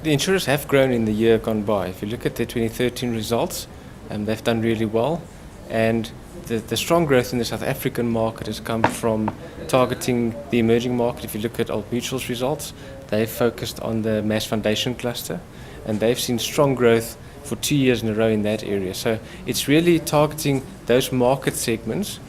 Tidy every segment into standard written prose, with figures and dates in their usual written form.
The insurers have grown in the year gone by. If you look at their 2013 results, they've done really well. And the strong growth in the South African market has come from targeting the emerging market. If you look at Old Mutual's results, they've focused on the mass foundation cluster, and they've seen strong growth for 2 years in a row in that area. So it's really targeting those market segments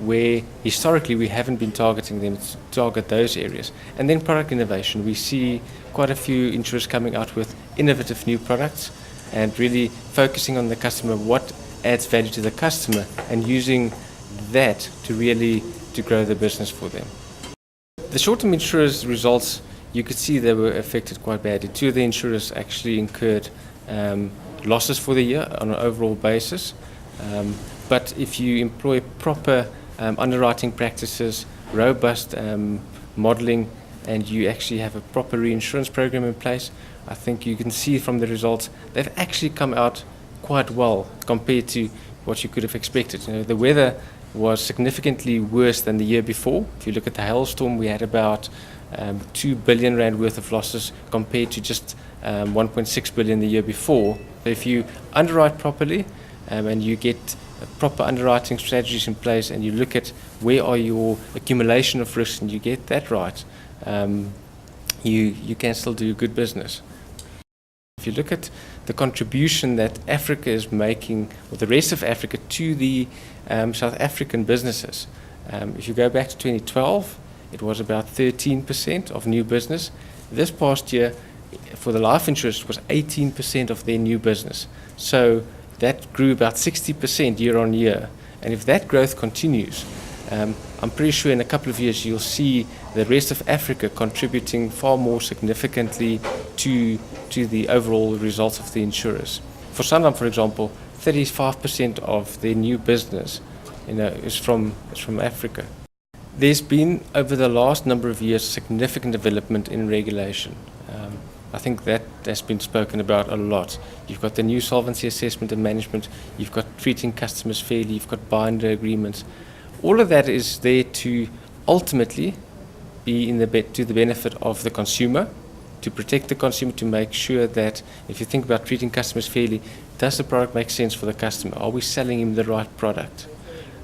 where historically we haven't been targeting them, to target those areas. And then product innovation. We see quite a few insurers coming out with innovative new products and really focusing on the customer, what adds value to the customer, and using that to grow the business for them. The short-term insurers' results, you could see they were affected quite badly. Two of the insurers actually incurred losses for the year on an overall basis. But if you employ proper underwriting practices, robust modeling, and you actually have a proper reinsurance program in place, I think you can see from the results they've actually come out quite well compared to what you could have expected. You know, the weather was significantly worse than the year before. If you look at the hailstorm, we had about 2 billion rand worth of losses compared to just 1.6 billion the year before. If you underwrite properly and you get proper underwriting strategies in place, and you look at where are your accumulation of risks, and you get that right, you can still do good business. If you look at the contribution that Africa is making, or the rest of Africa, to the South African businesses, if you go back to 2012, it was about 13% of new business. This past year, for the life insurers, it was 18% of their new business. So that grew about 60% year on year. And if that growth continues, I'm pretty sure in a couple of years you'll see the rest of Africa contributing far more significantly to the overall results of the insurers. For Sanlam, for example, 35% of their new business, is from Africa. There's been, over the last number of years, significant development in regulation. I think that has been spoken about a lot. You've got the new solvency assessment and management, you've got treating customers fairly, you've got binder agreements. All of that is there to ultimately be to the benefit of the consumer, to protect the consumer, to make sure that if you think about treating customers fairly, does the product make sense for the customer? Are we selling him the right product?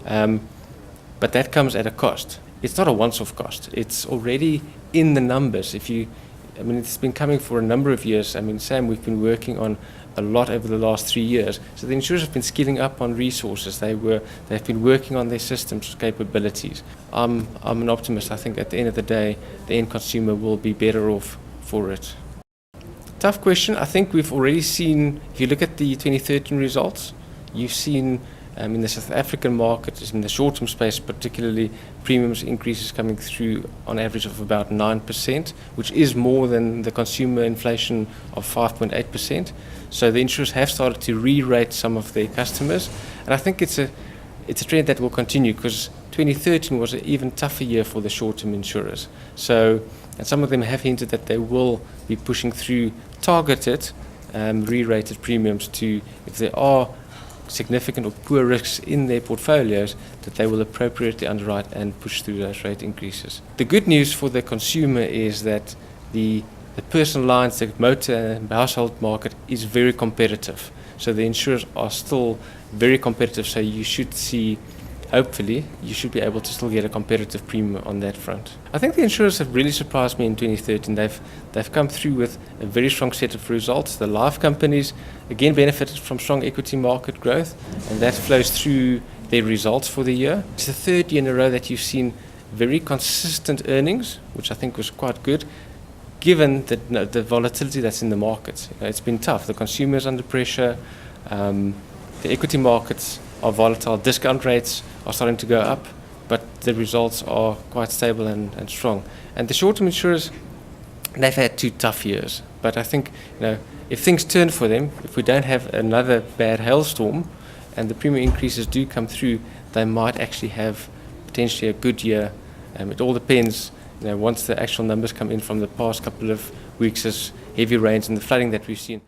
But that comes at a cost. It's not a once-off cost. It's already in the numbers. It's been coming for a number of years. Sam, we've been working on a lot over the last 3 years. So the insurers have been skilling up on resources. They've been working on their systems capabilities. I'm an optimist. I think at the end of the day, the end consumer will be better off for it. Tough question. I think we've already seen, if you look at the 2013 results, you've seen in the South African market, in the short-term space particularly, premiums increases coming through on average of about 9%, which is more than the consumer inflation of 5.8%. So the insurers have started to re-rate some of their customers, and I think it's a trend that will continue, because 2013 was an even tougher year for the short-term insurers. So, and some of them have hinted that they will be pushing through targeted re-rated premiums to, if there are significant or poor risks in their portfolios, that they will appropriately underwrite and push through those rate increases. The good news for the consumer is that the personal lines, the motor and household market is very competitive. So the insurers are still very competitive, so you should see, hopefully, you should be able to still get a competitive premium on that front. I think the insurers have really surprised me in 2013. They've come through with a very strong set of results. The life companies, again, benefited from strong equity market growth, and that flows through their results for the year. It's the third year in a row that you've seen very consistent earnings, which I think was quite good, given the volatility that's in the markets. It's been tough. The consumer's under pressure. The equity markets are volatile. Discount rates are starting to go up, but the results are quite stable and strong. And the short-term insurers, they've had 2 tough years. But I think, if things turn for them, if we don't have another bad hailstorm and the premium increases do come through, they might actually have potentially a good year. It all depends, once the actual numbers come in from the past couple of weeks, as heavy rains and the flooding that we've seen.